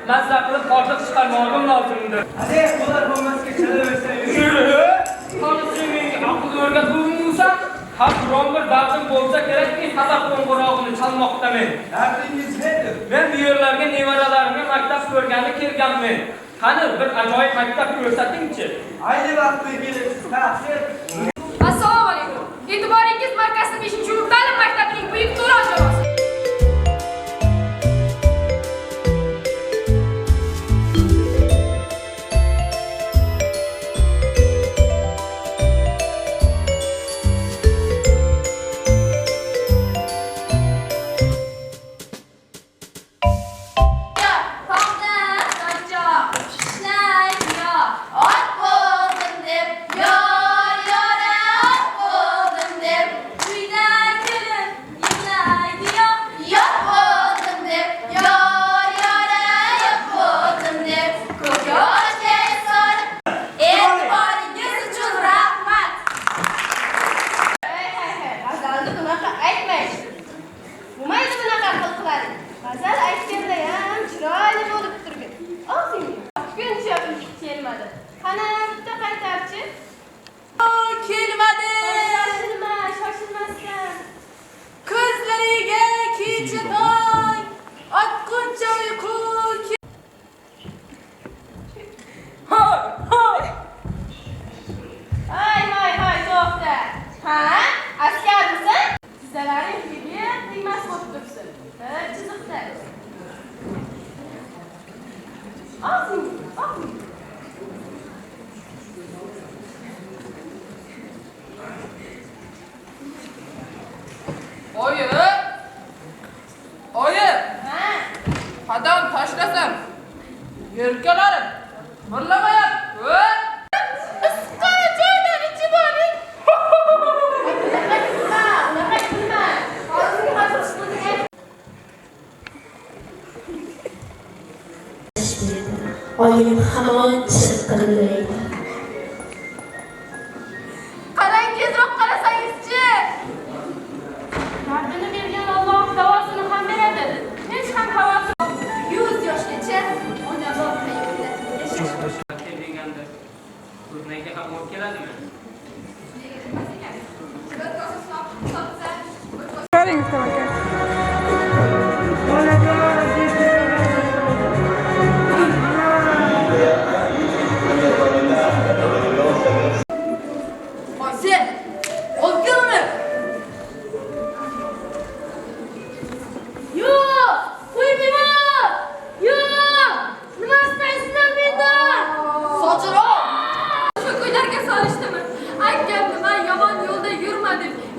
mazza qilib ortiq chiqarmog'im lozimdir. Hadi bular bo'lmasga chalaversan. Yürü. Hali sen menga aql o'rgatuvmisan? Ha, biron bir dardim bo'lsa kerakki, xabar qo'ng'irog'ini chalmoqdaman. Dardingiz nedir? Men bu yerlarga nevaralarimga maktab ko'rgani kelganman. Qani bir ajoyib maktab ko'rsatingchi. Ayni vaqtda kelasiz. Tahsil. Assalomu alaykum. E'tiboringiz markazning 5-yil ta'lim maktabining buyuk to'lov jamoasi. Qadam tashlasam, yelkalarim birlamayapti. Isqara joydan ichib oling. Oyim hamon chirqillaydi. Qarang, tezroq qarasangizchi. Dardini bergan Alloh davosini ham beradi. Hech ham xavotir 100 yoshgacha onabob hayotda yashash. Deganda ko'rnaga ham olib keladimi? Ko'ring, aka.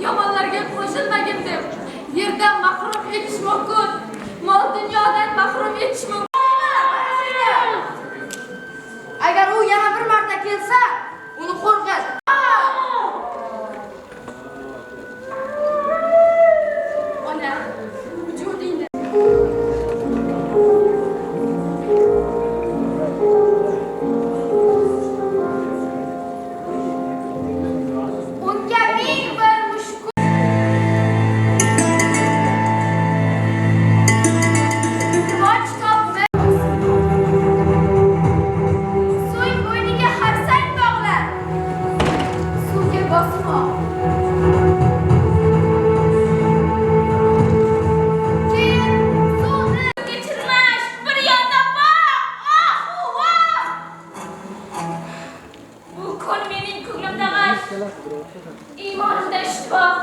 Yomonlarga qo'shilmagin deb yerdan mahrum etish mumkin, mol dunyodan mahrum etish mumkin. Agar u yana bir marta kelsa, uni qo'rqit. Ona, vujudingda imonimda ishtiboh